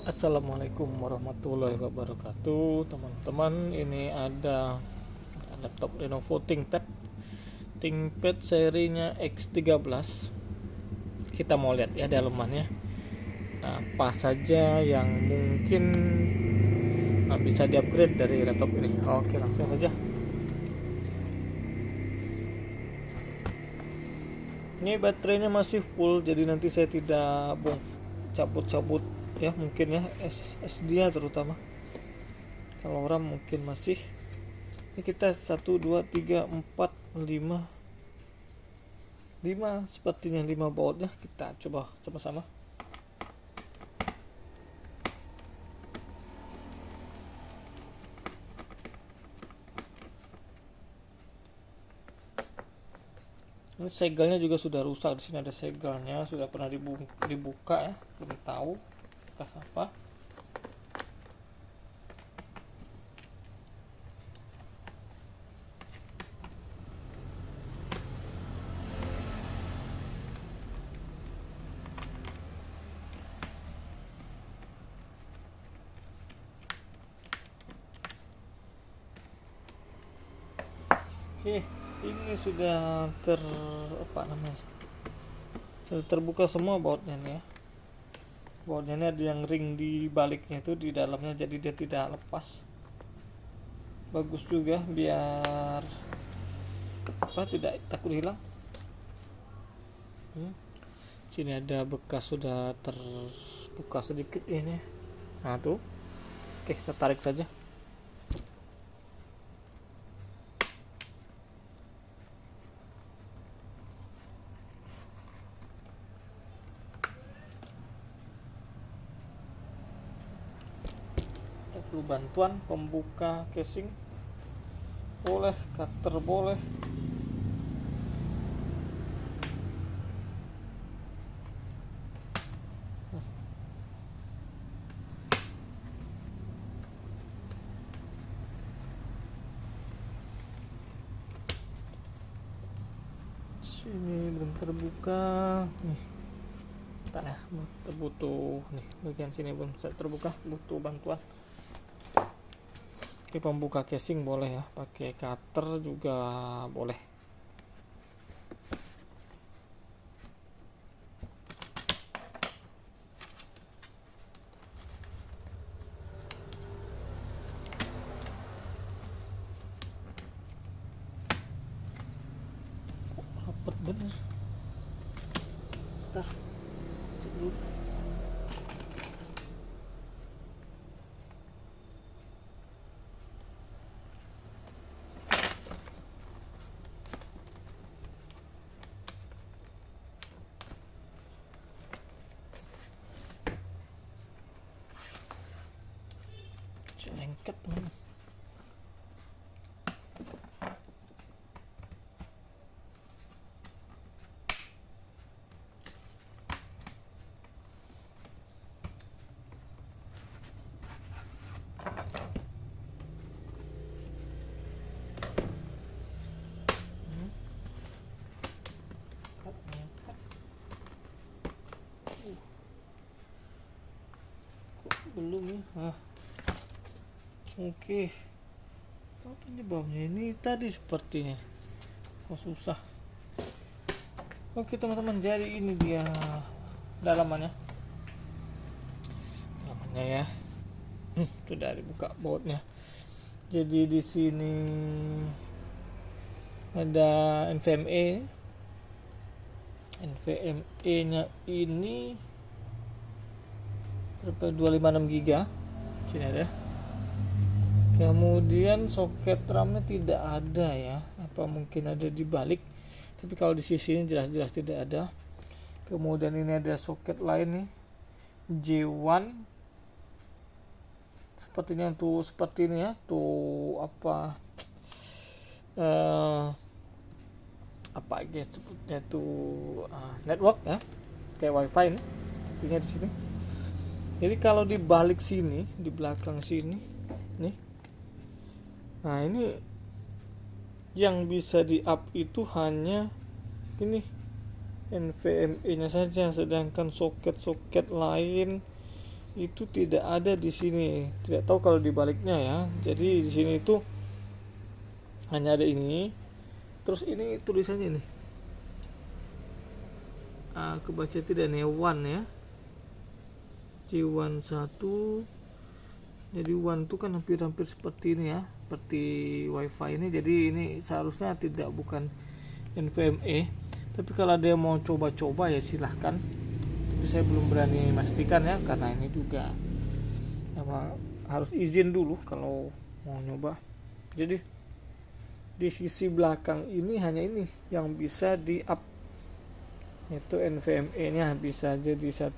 Assalamualaikum warahmatullahi wabarakatuh, teman-teman. Ini ada laptop Lenovo ThinkPad serinya X13. Kita mau lihat ya dalemannya. Nah, apa saja yang mungkin bisa di-upgrade dari laptop ini. Oke, langsung saja. Ini baterainya masih full, jadi nanti saya tidak cabut-cabut ya, mungkin ya SSD-nya terutama. Kalau RAM mungkin masih. Ini kita 1 2 3 4 5 sepertinya 5 bautnya. Kita coba sama-sama. Ini segelnya juga sudah rusak. Di sini ada segelnya, sudah pernah dibuka ya, belum tahu bekas apa. Oke, ini sudah sudah terbuka semua bautnya nih ya. Bautnya ini ada yang ring di baliknya itu di dalamnya, jadi dia tidak lepas. Bagus juga biar tidak takut hilang. Sini ada bekas sudah terbuka sedikit ini. Nah tuh. Oke, kita tarik saja. Kita perlu bantuan pembuka casing. Boleh, cutter boleh. Sini belum terbuka nih. Bentar ya, butuh nih, bagian sini belum terbuka, butuh bantuan. Oke, pembuka casing boleh ya, pakai cutter juga boleh. Rapet bener. Bentar, cek dulu. Lengket teman. Belum ya. Oke. Apa penyebabnya ini tadi sepertinya kok susah. Oke teman-teman, jadi ini dia dalamannya ya. Sudah dibuka bautnya. Jadi di sini ada NVMe-nya ini berapa, 256 GB. Sini ada. Kemudian soket RAM-nya tidak ada ya. Apa mungkin ada di balik? Tapi kalau di sisi ini jelas-jelas tidak ada. Kemudian ini ada soket lain nih, J1. Sepertinya tuh seperti ini ya. Tuh apa aja sebutnya tuh, network ya, kayak wifi nih sepertinya di sini. Jadi kalau di balik sini, di belakang sini nih, nah ini yang bisa di up itu hanya ini NVMe nya saja, sedangkan soket-soket lain itu tidak ada di sini. Tidak tahu kalau dibaliknya ya. Jadi di sini itu hanya ada ini. Terus ini tulisannya nih. Kebaca tidak nih, one ya. J1 1. Jadi one itu kan hampir-hampir seperti ini ya, seperti wifi ini. Jadi ini seharusnya bukan NVMe. Tapi kalau ada yang mau coba-coba ya silahkan. Tapi saya belum berani memastikan ya, karena ini juga harus izin dulu kalau mau nyoba. Jadi di sisi belakang ini hanya ini yang bisa di up, itu NVMe nya bisa jadi 1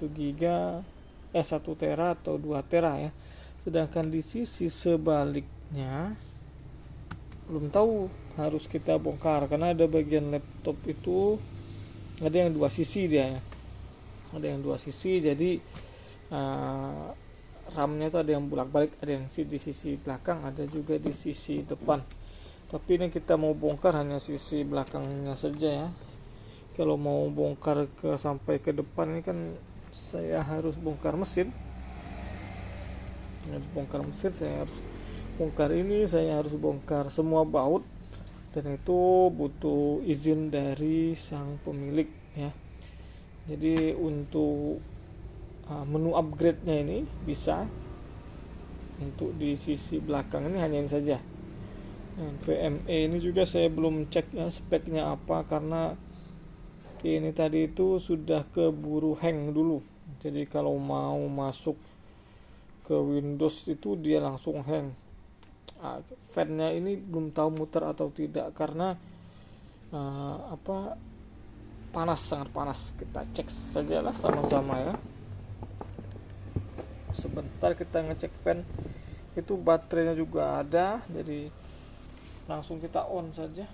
tera atau 2 tera ya. Sedangkan di sisi sebaliknya belum tahu, harus kita bongkar karena ada bagian laptop itu ada yang 2 sisi dia ya. Ada yang 2 sisi, jadi RAM-nya itu ada yang bolak-balik, ada yang di sisi belakang, ada juga di sisi depan. Tapi ini kita mau bongkar hanya sisi belakangnya saja ya. Kalau mau bongkar sampai ke depan ini kan saya harus bongkar mesin. Saya harus bongkar ini, saya harus bongkar semua baut, dan itu butuh izin dari sang pemilik ya. Jadi untuk menu upgrade-nya ini bisa untuk di sisi belakang ini hanya ini saja. NVMe ini juga saya belum cek ya speknya apa, karena ini tadi itu sudah keburu hang dulu. Jadi kalau mau masuk ke Windows itu dia langsung hang. Fan-nya ini belum tahu muter atau tidak, karena panas, sangat panas. Kita cek sajalah sama-sama ya. Sebentar kita ngecek fan. Itu baterainya juga ada, jadi langsung kita on saja.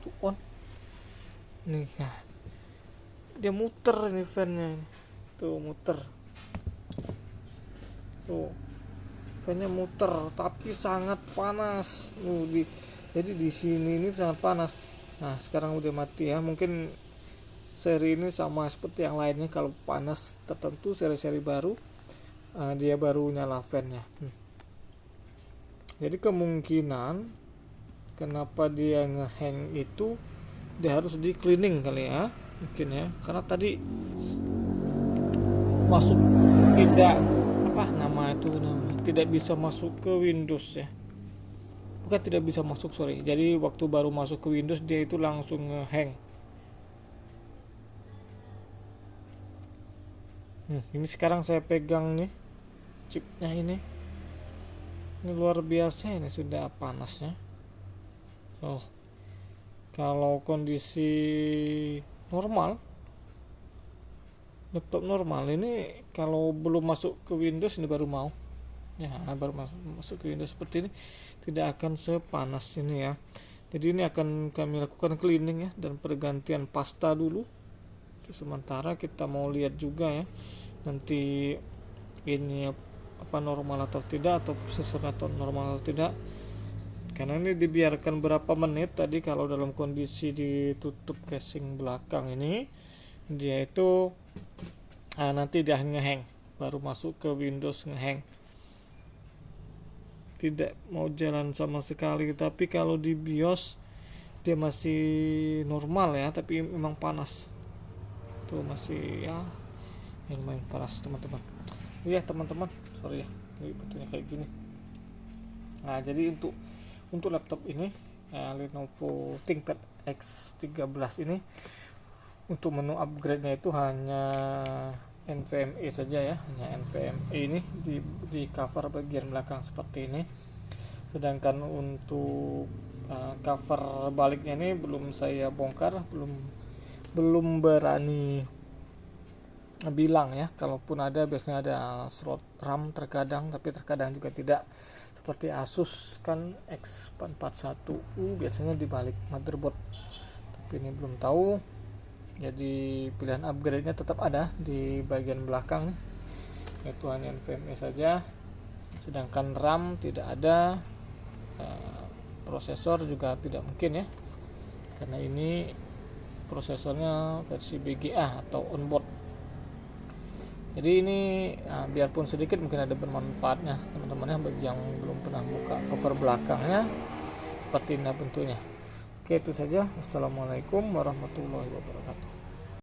Tuh on. Nih ya. Dia muter ini fan-nya. Tuh muter. Tuh. Fan-nya muter tapi sangat panas. Jadi di sini ini sangat panas. Nah, sekarang udah mati ya. Mungkin seri ini sama seperti yang lainnya, kalau panas tertentu seri-seri baru dia baru nyala fan-nya. Jadi kemungkinan kenapa dia ngehang itu dia harus di cleaning kali ya, mungkin ya, karena tadi masuk tidak bisa masuk ke Windows ya. Bukan tidak bisa masuk, sorry. Jadi waktu baru masuk ke Windows dia itu langsung ngehang. Ini sekarang saya pegang nih chipnya ini luar biasa, ini sudah panasnya. Kalau kondisi normal, laptop normal ini kalau belum masuk ke Windows ini baru masuk ke Windows seperti ini, tidak akan sepanas ini ya. Jadi ini akan kami lakukan cleaning ya, dan pergantian pasta dulu. Sementara kita mau lihat juga ya nanti ini normal atau tidak, atau prosesor atau normal atau tidak, karena ini dibiarkan berapa menit tadi. Kalau dalam kondisi ditutup casing belakang ini, dia itu nanti dia ngehang, baru masuk ke Windows ngehang, tidak mau jalan sama sekali. Tapi kalau di BIOS dia masih normal ya, tapi memang panas tuh, masih ya lumayan panas teman-teman. Iya teman-teman, sorry ya, ini betulnya kayak gini. Nah, jadi untuk laptop ini Lenovo ThinkPad X13 ini, untuk menu upgrade-nya itu hanya NVMe saja ya, hanya NVMe ini di cover bagian belakang seperti ini. Sedangkan untuk cover baliknya ini belum saya bongkar, belum berani bilang ya. Kalaupun ada, biasanya ada slot RAM terkadang, tapi terkadang juga tidak. Seperti Asus kan X441U biasanya dibalik motherboard, tapi ini belum tahu. Jadi pilihan upgrade-nya tetap ada di bagian belakang nih, yaitu hanya NVMe saja. Sedangkan RAM tidak ada, prosesor juga tidak mungkin ya, karena ini prosesornya versi BGA atau onboard. Jadi ini biarpun sedikit mungkin ada bermanfaatnya teman-teman ya, bagi yang belum pernah buka cover belakangnya seperti ini bentuknya. Oke, itu saja. Wassalamualaikum warahmatullahi wabarakatuh.